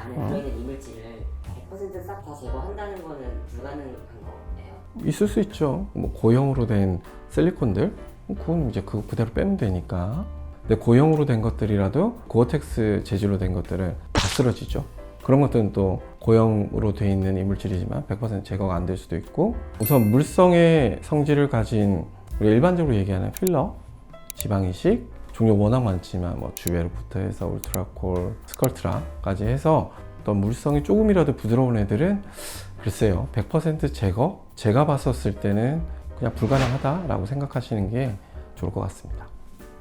안에 들어있는 이물질을 100% 싹 다 제거한다는 거는 불가능한 거예요? 있을 수 있죠. 뭐 고형으로 된 실리콘들, 그건 이제 그거 그대로 빼면 되니까. 근데 고형으로 된 것들이라도 고어텍스 재질로 된 것들은 다 쓰러지죠. 그런 것들은 또 고형으로 되어 있는 이물질이지만 100% 제거가 안 될 수도 있고, 우선 물성의 성질을 가진 우리 일반적으로 얘기하는 필러, 지방이식, 종류 워낙 많지만 뭐 주베르부터 해서 울트라콜, 스컬트라까지 해서 어떤 물성이 조금이라도 부드러운 애들은 글쎄요, 100% 제거? 제가 봤었을 때는 그냥 불가능하다라고 생각하시는 게 좋을 것 같습니다.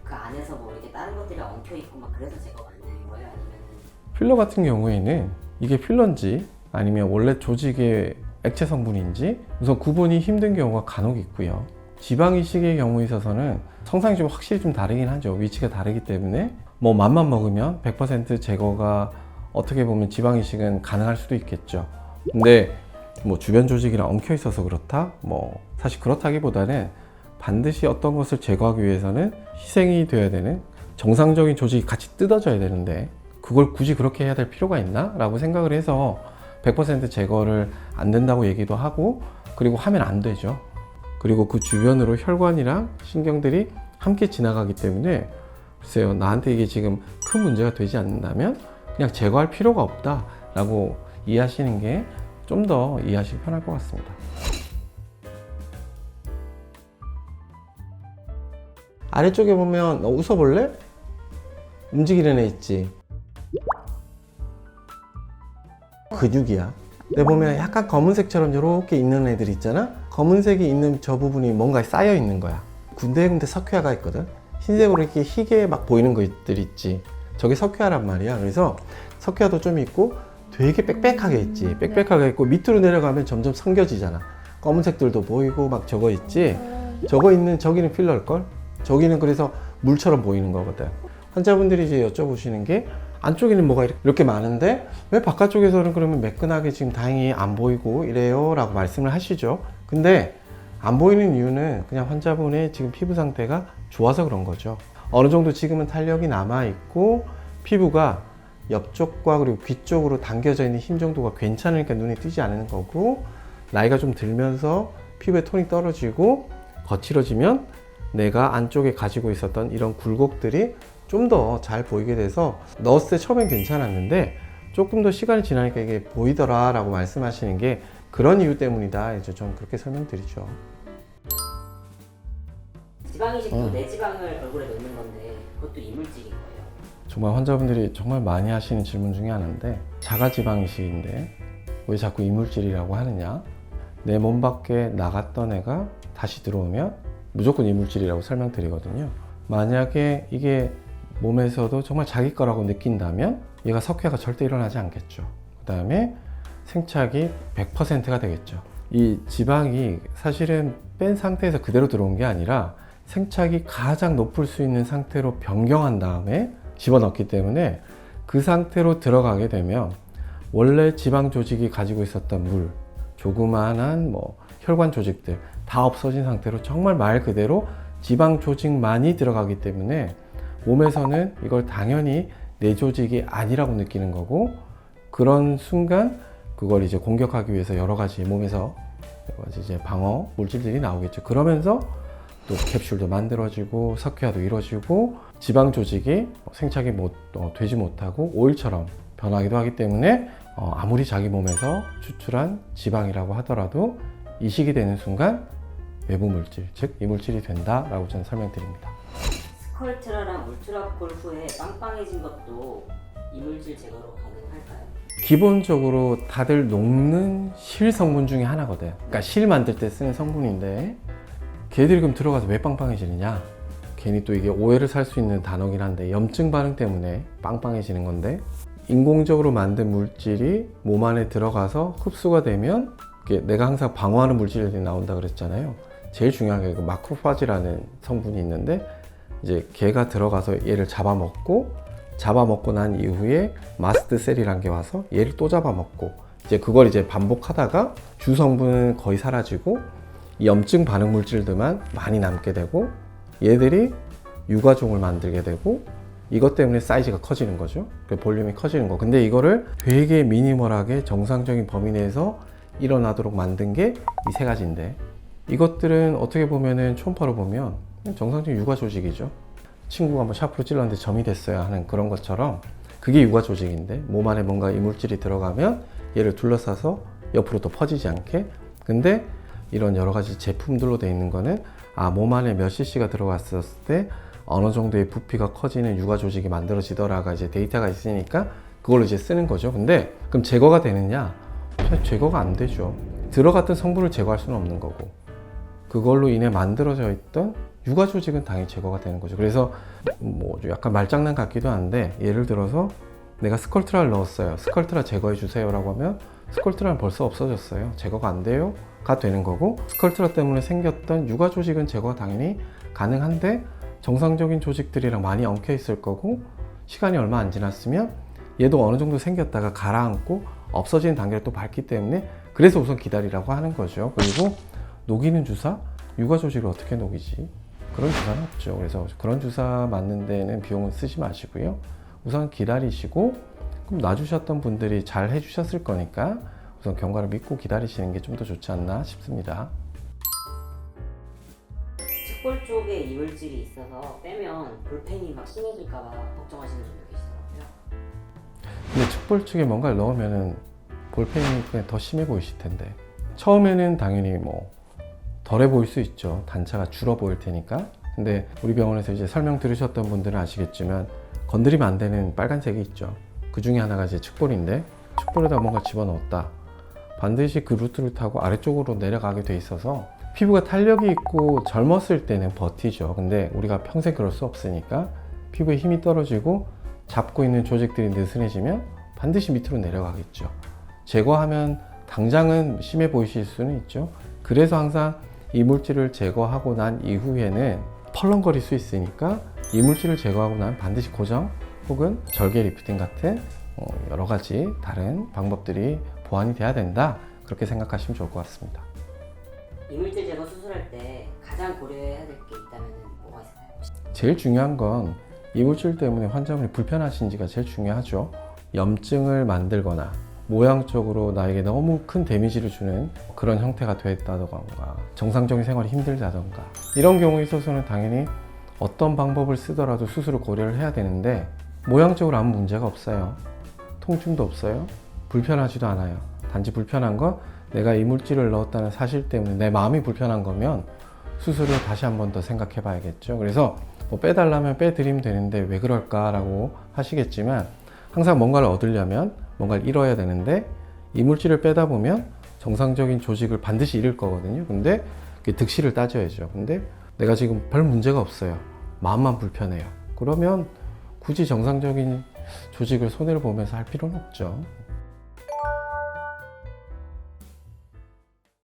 그 안에서 뭐 이렇게 다른 것들이 엉켜 있고 막 그래서 제거가 안 되는 거예요? 아니면 필러 같은 경우에는 이게 필러인지 아니면 원래 조직의 액체 성분인지 우선 구분이 힘든 경우가 간혹 있고요. 지방 이식의 경우에 있어서는 성상이 좀 확실히 좀 다르긴 하죠. 위치가 다르기 때문에 뭐 맘만 먹으면 100% 제거가 어떻게 보면 지방 이식은 가능할 수도 있겠죠. 근데 뭐 주변 조직이랑 엉켜 있어서 그렇다? 뭐 사실 그렇다기보다는 반드시 어떤 것을 제거하기 위해서는 희생이 돼야 되는 정상적인 조직이 같이 뜯어져야 되는데 그걸 굳이 그렇게 해야 될 필요가 있나? 라고 생각을 해서 100% 제거를 안 된다고 얘기도 하고, 그리고 하면 안 되죠. 그리고 그 주변으로 혈관이랑 신경들이 함께 지나가기 때문에 글쎄요, 나한테 이게 지금 큰 문제가 되지 않는다면 그냥 제거할 필요가 없다 라고 이해하시는 게 좀 더 이해하시기 편할 것 같습니다. 아래쪽에 보면 웃어볼래? 움직이는 애 있지? 근육이야. 근데 보면 약간 검은색처럼 이렇게 있는 애들 있잖아? 검은색이 있는 저 부분이 뭔가 쌓여 있는 거야. 군데군데 석회화가 있거든? 흰색으로 이렇게 희게 막 보이는 것들 있지? 저게 석회화란 말이야. 그래서 석회화도 좀 있고 되게 빽빽하게 있지? 빽빽하게 있고 밑으로 내려가면 점점 성겨지잖아. 검은색들도 보이고 막 저거 있지? 저거 있는 저기는 필러일걸? 저기는 그래서 물처럼 보이는 거거든. 환자분들이 이제 여쭤보시는 게 안쪽에는 뭐가 이렇게 많은데 왜 바깥쪽에서는 그러면 매끈하게 지금 다행히 안 보이고 이래요? 라고 말씀을 하시죠. 근데 안 보이는 이유는 그냥 환자분의 지금 피부 상태가 좋아서 그런 거죠. 어느 정도 지금은 탄력이 남아있고 피부가 옆쪽과 그리고 귀 쪽으로 당겨져 있는 힘 정도가 괜찮으니까 눈에 띄지 않는 거고, 나이가 좀 들면서 피부의 톤이 떨어지고 거칠어지면 내가 안쪽에 가지고 있었던 이런 굴곡들이 좀 더 잘 보이게 돼서 넣었을 때 처음엔 괜찮았는데 조금 더 시간이 지나니까 이게 보이더라 라고 말씀하시는 게 그런 이유 때문이다. 이제 좀 그렇게 설명드리죠. 지방이식도 내 지방을 얼굴에 넣는 건데 그것도 이물질인 거예요? 정말 환자분들이 정말 많이 하시는 질문 중에 하나인데, 자가지방 이식인데 왜 자꾸 이물질이라고 하느냐? 내 몸 밖에 나갔던 애가 다시 들어오면 무조건 이물질이라고 설명드리거든요. 만약에 이게 몸에서도 정말 자기 거라고 느낀다면 얘가 석회가 절대 일어나지 않겠죠. 그 다음에 생착이 100%가 되겠죠. 이 지방이 사실은 뺀 상태에서 그대로 들어온 게 아니라 생착이 가장 높을 수 있는 상태로 변경한 다음에 집어넣기 때문에 그 상태로 들어가게 되면 원래 지방 조직이 가지고 있었던 물, 조그마한 뭐 혈관 조직들 다 없어진 상태로 정말 말 그대로 지방 조직만이 들어가기 때문에 몸에서는 이걸 당연히 내 조직이 아니라고 느끼는 거고, 그런 순간 그걸 이제 공격하기 위해서 여러 가지 몸에서 여러 가지 이제 방어 물질들이 나오겠죠. 그러면서 또 캡슐도 만들어지고 석회화도 이루어지고 지방 조직이 생착이 되지 못하고 오일처럼 변하기도 하기 때문에 아무리 자기 몸에서 추출한 지방이라고 하더라도 이식이 되는 순간 외부 물질, 즉 이물질이 된다라고 저는 설명드립니다. 스컬트라랑 울트라콜 후에 빵빵해진 것도 이물질 제거로 가능할까요? 기본적으로 다들 녹는 실 성분 중에 하나거든. 그러니까 실 만들 때 쓰는 성분인데 걔들이 그럼 들어가서 왜 빵빵해지느냐? 괜히 또 이게 오해를 살 수 있는 단어긴 한데 염증 반응 때문에 빵빵해지는 건데, 인공적으로 만든 물질이 몸 안에 들어가서 흡수가 되면 내가 항상 방어하는 물질들이 나온다 그랬잖아요. 제일 중요한 게 그 마크로파지라는 성분이 있는데 이제 걔가 들어가서 얘를 잡아먹고 난 이후에 마스트 셀이란 게 와서 얘를 또 잡아먹고, 이제 그걸 이제 반복하다가 주 성분은 거의 사라지고 이 염증 반응 물질들만 많이 남게 되고 얘들이 유가종을 만들게 되고 이것 때문에 사이즈가 커지는 거죠. 볼륨이 커지는 거. 근데 이거를 되게 미니멀하게 정상적인 범위 내에서 일어나도록 만든 게 이 세 가지인데, 이것들은 어떻게 보면은 초음파로 보면 정상적인 육아 조직이죠. 친구가 뭐 샤프로 찔렀는데 점이 됐어야 하는 그런 것처럼 그게 육아 조직인데, 몸 안에 뭔가 이물질이 들어가면 얘를 둘러싸서 옆으로 또 퍼지지 않게. 근데 이런 여러 가지 제품들로 되어 있는 거는 몸 안에 몇 cc가 들어갔을 때 어느 정도의 부피가 커지는 육아 조직이 만들어지더라가 이제 데이터가 있으니까 그걸로 이제 쓰는 거죠. 근데 그럼 제거가 되느냐? 사실 제거가 안 되죠. 들어갔던 성분을 제거할 수는 없는 거고, 그걸로 인해 만들어져 있던 육아 조직은 당연히 제거가 되는 거죠. 그래서 뭐 약간 말장난 같기도 한데, 예를 들어서 내가 스컬트라를 넣었어요. 스컬트라 제거해 주세요 라고 하면 스컬트라는 벌써 없어졌어요. 제거가 안 돼요 가 되는 거고, 스컬트라 때문에 생겼던 육아 조직은 제거가 당연히 가능한데 정상적인 조직들이랑 많이 엉켜 있을 거고, 시간이 얼마 안 지났으면 얘도 어느 정도 생겼다가 가라앉고 없어지는 단계를 또 밟기 때문에, 그래서 우선 기다리라고 하는 거죠. 그리고 녹이는 주사? 육아 조직을 어떻게 녹이지? 그런 주사는 없죠. 그래서 그런 주사 맞는 데는 비용은 쓰지 마시고요. 우선 기다리시고, 그럼 놔주셨던 분들이 잘 해주셨을 거니까 우선 경과를 믿고 기다리시는 게 좀 더 좋지 않나 싶습니다. 측볼 쪽에 이물질이 있어서 빼면 볼펜이 막 심해질까봐 걱정하시는 분들 계시더라고요. 근데 측볼 쪽에 뭔가를 넣으면은 볼펜이 그냥 더 심해 보이실 텐데, 처음에는 당연히 뭐 덜해 보일 수 있죠. 단차가 줄어 보일 테니까. 근데 우리 병원에서 이제 설명 들으셨던 분들은 아시겠지만 건드리면 안 되는 빨간색이 있죠. 그 중에 하나가 이제 측볼인데, 측볼에다 뭔가 집어넣었다. 반드시 그 루트를 타고 아래쪽으로 내려가게 돼 있어서 피부가 탄력이 있고 젊었을 때는 버티죠. 근데 우리가 평생 그럴 수 없으니까 피부에 힘이 떨어지고 잡고 있는 조직들이 느슨해지면 반드시 밑으로 내려가겠죠. 제거하면 당장은 심해 보이실 수는 있죠. 그래서 항상 이물질을 제거하고 난 이후에는 펄렁거릴 수 있으니까 이물질을 제거하고 나면 반드시 고정 혹은 절개 리프팅 같은 여러 가지 다른 방법들이 보완이 돼야 된다, 그렇게 생각하시면 좋을 것 같습니다. 이물질 제거 수술할 때 가장 고려해야 될 게 있다면 뭐가 있을까요? 제일 중요한 건 이물질 때문에 환자분이 불편하신지가 제일 중요하죠. 염증을 만들거나 모양적으로 나에게 너무 큰 데미지를 주는 그런 형태가 됐다던가, 정상적인 생활이 힘들다던가, 이런 경우에 있어서는 당연히 어떤 방법을 쓰더라도 수술을 고려를 해야 되는데, 모양적으로 아무 문제가 없어요. 통증도 없어요. 불편하지도 않아요. 단지 불편한 건 내가 이물질을 넣었다는 사실 때문에 내 마음이 불편한 거면 수술을 다시 한 번 더 생각해 봐야겠죠. 그래서 뭐 빼달라면 빼드리면 되는데 왜 그럴까라고 하시겠지만, 항상 뭔가를 얻으려면 뭔가를 잃어야 되는데, 이물질을 빼다 보면 정상적인 조직을 반드시 잃을 거거든요. 근데 득실을 따져야죠. 근데 내가 지금 별 문제가 없어요. 마음만 불편해요. 그러면 굳이 정상적인 조직을 손해를 보면서 할 필요는 없죠.